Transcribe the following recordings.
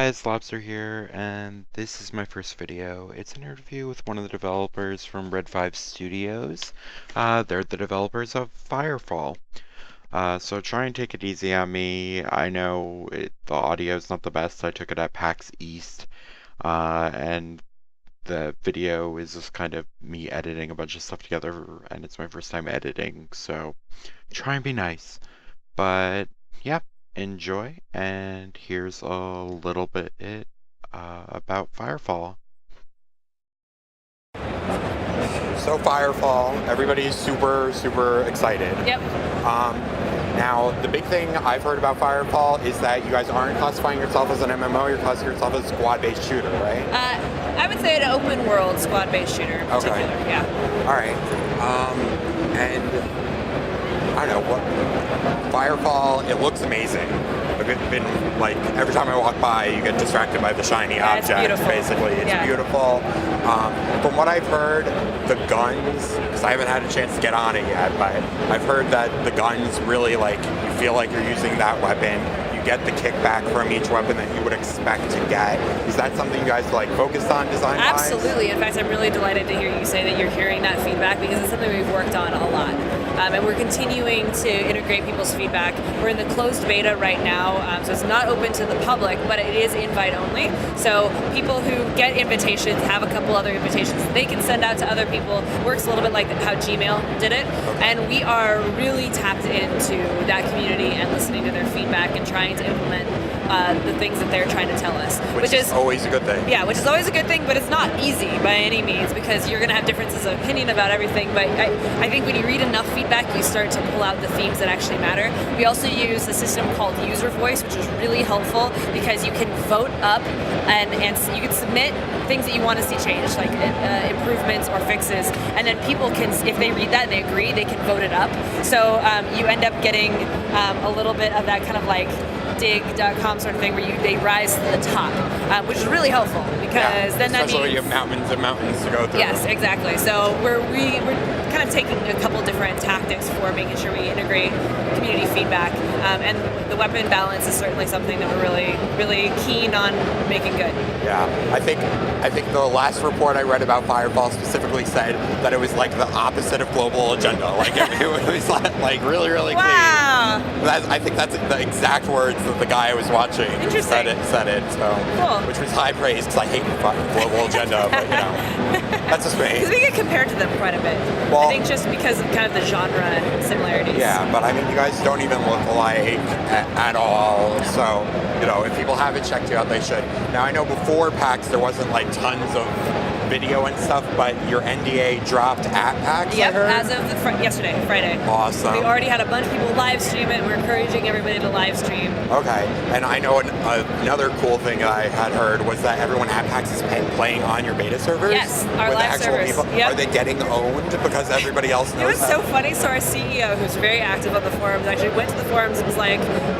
Guys, Lobster here, and this is my first video. It's an interview with one of the developers from Red 5 Studios. They're the developers of Firefall. So try and take it easy on me. I know the audio's not the best. I took it at PAX East, and the video is just kind of me editing a bunch of stuff together, and it's my first time editing, so try and be nice. But yeah, enjoy, and here's a little bit about Firefall. So Firefall, everybody's super excited. Yep. Now, the big thing I've heard about Firefall is that you guys aren't classifying yourself as an MMO, you're classifying yourself as a squad-based shooter, right? I would say an open world squad-based shooter in particular, yeah. All right. And I don't know, what Firefall, it looks amazing. I've been like, every time I walk by, you get distracted by the shiny object. It's beautiful. Basically, it's beautiful. From what I've heard, the guns, because I haven't had a chance to get on it yet, but I've heard that the guns really, like, you feel like you're using that weapon. You get the kickback from each weapon that you would expect to get. Is that something you guys like focused on design-wise? Absolutely. In fact, I'm really delighted to hear you say that you're hearing that feedback because it's something we've worked on a lot. And we're continuing to integrate people's feedback. We're in the closed beta right now, so it's not open to the public, but it is invite only. So people who get invitations have a couple other invitations that they can send out to other people. Works a little bit like how Gmail did it. And we are really tapped into that community and listening to their feedback and trying to implement the things that they're trying to tell us. Which is always a good thing. Yeah, which is always a good thing, but it's not easy by any means because you're going to have differences of opinion about everything. But I think when you read enough feedback, you start to pull out the themes that actually matter. We also use a system called User Voice, which is really helpful because you can vote up and you can submit things that you want to see changed, like improvements or fixes, and then people can, if they read that and they agree, they can vote it up. So you end up getting a little bit of that kind of like dig.com sort of thing where they rise to the top, which is really helpful because then that means... Especially when you have mountains and mountains to go through. Yes, exactly. So we're kind of taking a couple different tactics for making sure we integrate community feedback, and the weapon balance is certainly something that we're really keen on making good. Yeah, I think the last report I read about Firefall specifically said that it was like the opposite of global agenda. Like it was like really clean. Wow. I think that's the exact words that the guy I was watching said it. So cool. Which was high praise because I hate global agenda, but you know, that's just me. Because we get compared to them quite a bit. Well, I think just because of kind of the genre similarities. Yeah, but I mean, you guys don't even look alike at all. So, you know, if people haven't checked you out, they should. Now, I know before PAX there wasn't like tons of video and stuff, but your NDA dropped at PAX. Yep, as of yesterday, Friday. Awesome. We already had a bunch of people live stream it. We're encouraging everybody to live stream. Okay, and I know another cool thing that I had heard was that everyone at PAX is playing on your beta servers. Yes, our live servers. Yep. Are they getting owned because everybody else knows? It was so funny. So our CEO, who's very active on the forums, actually went to the forums and was like,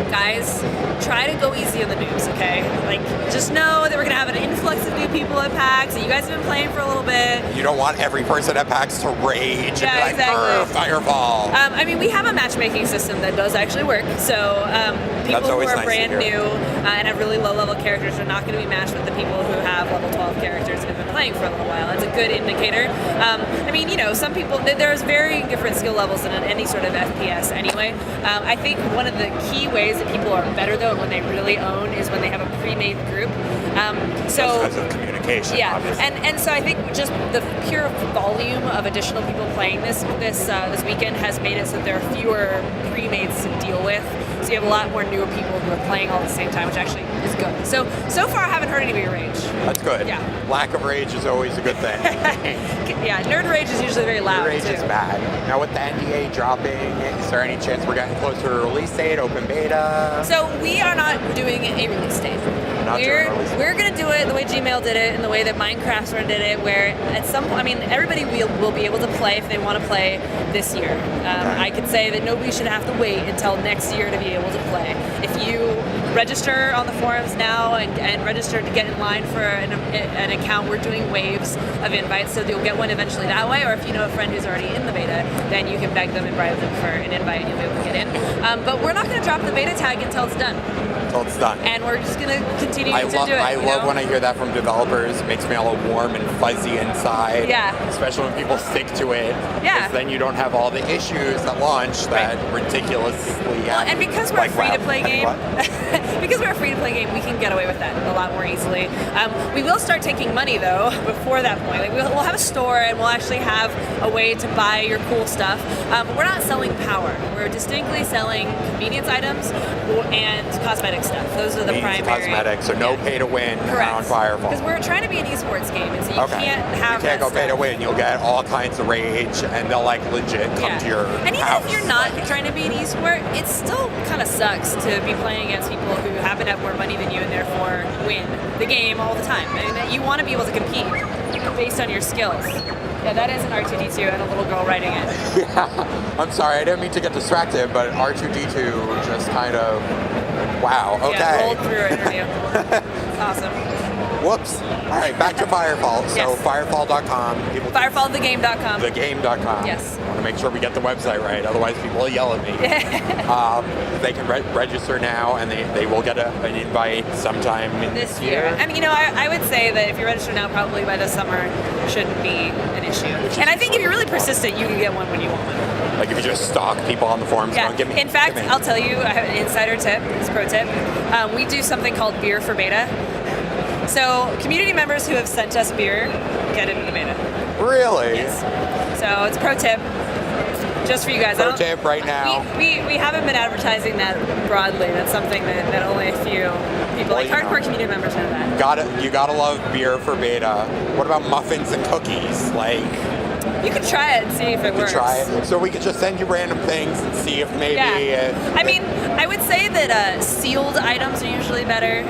"Guys, try to go easy on the noobs, okay? Like, just know that we're gonna have an influx of new people at PAX. You guys have been playing for a little bit. You don't want every person at PAX to rage and be like, exactly. Firefall." I mean, we have a matchmaking system that does actually work. So people who are brand new and have really low-level characters are not going to be matched with the people who have level 12 characters and have been playing for a little while. It's a good indicator. I mean, you know, some people, there's very different skill levels in any sort of FPS anyway. I think one of the key ways that people are better, though, and when they really own is when they have a pre-made group. So because of communication, yeah, obviously. and so I think just the pure volume of additional people playing this weekend has made it so that there are fewer pre-mades to deal with. So you have a lot more newer people who are playing all at the same time, which actually is good. So far I haven't heard anybody rage. That's good. Yeah. Lack of rage is always a good thing. Yeah, nerd rage is usually very loud. Nerd rage too. is bad. Now with the NDA dropping, is there any chance we're getting closer to a release date, open beta? So we are not doing a release date. We're going to do it the way Gmail did it and the way that Minecraft sort of did it, where at some point, I mean, everybody will be able to play if they want to play this year. I could say that nobody should have to wait until next year to be able to play. If you register on the forums now and register to get in line for an account, we're doing waves of invites, so you'll get one eventually that way, or if you know a friend who's already in the beta, then you can beg them and bribe them for an invite and you'll be able to get in. But we're not going to drop the beta tag until it's done. until it's done. And we're just gonna continue to do it. I love when I hear that from developers. It makes me all warm and fuzzy inside. Yeah. Especially when people stick to it. Yeah. 'Cause then you don't have all the issues at launch that ridiculously Well, and because we're a free-to-play game, what? because we're a free-to-play game, we can get away with that a lot more easily. We will start taking money though before that point. Like we'll have a store and we'll actually have a way to buy your cool stuff. But we're not selling power. We're distinctly selling convenience items and cosmetic stuff. Those are the primary. Cosmetics, so no pay to win on Firefall. Because we're trying to be an esports game, and so you can't have. You can't go that pay to stuff. win. You'll get all kinds of rage, and they'll like legit come to your And even house. if you're not trying to be an esport, it still kind of sucks to be playing against people who happen to have more money than you and therefore win the game all the time. And you want to be able to compete based on your skills. Yeah, that is an R2D2 and a little girl writing it. Yeah, I'm sorry, I didn't mean to get distracted, but R2D2 just kind of, wow, okay. Yeah, rolled through an interview. Awesome. Whoops. All right, back to Firefall. So Yes. Firefall.com. Firefallthegame.com. Thegame.com. Yes. I want to make sure we get the website right, otherwise people will yell at me. They can register now, and they will get an invite sometime in This year. And I would say that if you register now, probably by the summer shouldn't be an issue. And I think if you're really persistent, you can get one when you want one. Like if you just stalk people on the forums, Yeah. going, give me. In fact, give me. I'll tell you, I have an insider tip, this pro tip. We do something called beer for beta. So community members who have sent us beer get into the beta. Really? Yes. So it's pro tip, just for you guys. Pro tip right now. We haven't been advertising that broadly. That's something that only a few people, like hardcore community members, know that. You gotta love beer for beta. What about muffins and cookies? Like, you can try it and see if it works. try it. So we could just send you random things and see if maybe. I mean, I would say that sealed items are usually better.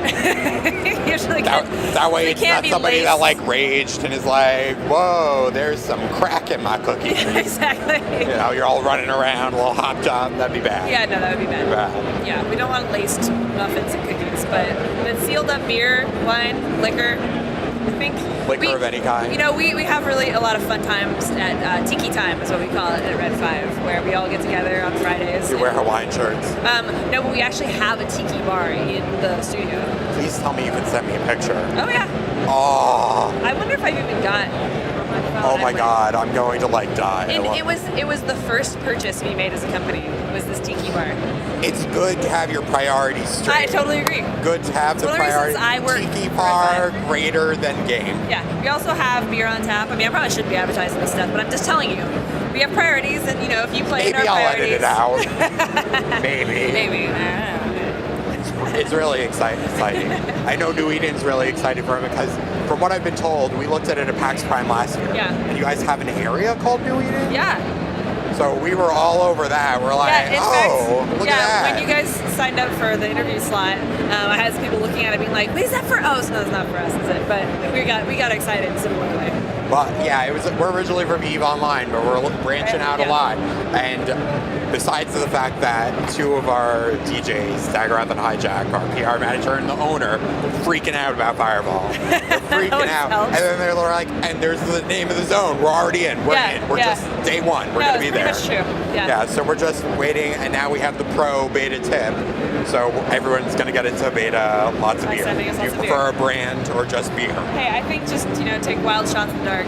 Usually that way it's not somebody that like raged and is like, whoa, there's some crack in my cookie. Yeah, exactly. You're all running around, a little hopped up. That'd be bad. Yeah, no, that would be bad. Yeah, we don't want laced muffins and cookies, but sealed up beer, wine, liquor. I think liquor of any kind. We have really a lot of fun times at Tiki Time is what we call it at Red 5, where we all get together on Fridays. You wear Hawaiian shirts. No, but we actually have a tiki bar in the studio. Please tell me you can send me a picture. Oh yeah. Oh. I wonder if I've even got. Oh my God, I'm going to die. And it was the first purchase we made as a company, was this tiki bar. It's good to have your priorities straight. I totally agree. Good to have the priorities. I work Tiki bar greater than game. Yeah, we also have beer on tap. I mean, I probably shouldn't be advertising this stuff, but I'm just telling you, we have priorities, and if you play in our priorities, maybe I'll edit it out. Maybe. Maybe. I don't know. It's really exciting. I know New Eden's really excited for it because, from what I've been told, we looked at it at PAX Prime last year. Yeah. And you guys have an area called New Eden? Yeah. So we were all over that. We're like, look at that. When you guys signed up for the interview slot, I had some people looking at it being like, wait, is that for us? No, it's not for us, is it? But we got excited similarly. But yeah, we're originally from EVE Online, but we're branching out a lot. And besides the fact that two of our DJs, Daggeroth and Hijack, our PR manager and the owner, freaking out about Firefall. They're freaking out. Helps. And then they're like, and there's the name of the zone. We're already in. We're in. We're just day one. We're going to be there. That's true. Yeah, so we're just waiting, and now we have the pro beta tip. So everyone's going to get into beta, lots of beer. Do you prefer a brand or just beer? Hey, I think just, take wild shots in the dark.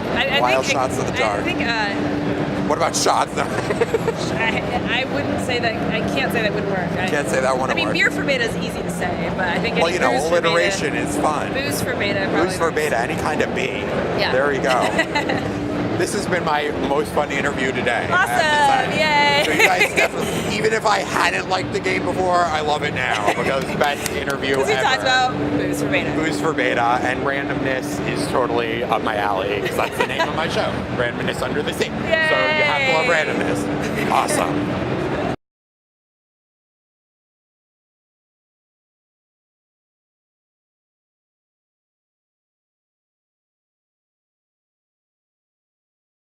Shots in the dark. I think, what about shots? I wouldn't say that. I can't say that would work. I can't say that wouldn't work. I mean, beer for beta is easy to say, but I think alliteration is fun. Booze for beta. Booze for beta, any kind of B. Yeah. There you go. This has been my most fun interview today. Awesome! Yay! So you guys definitely, even if I hadn't liked the game before, I love it now because best interview ever. Because he talks about booze for beta. Booze for beta, and randomness is totally up my alley because that's the name of my show, Randomness Under the Sea. Yay! So you have to love randomness. Awesome.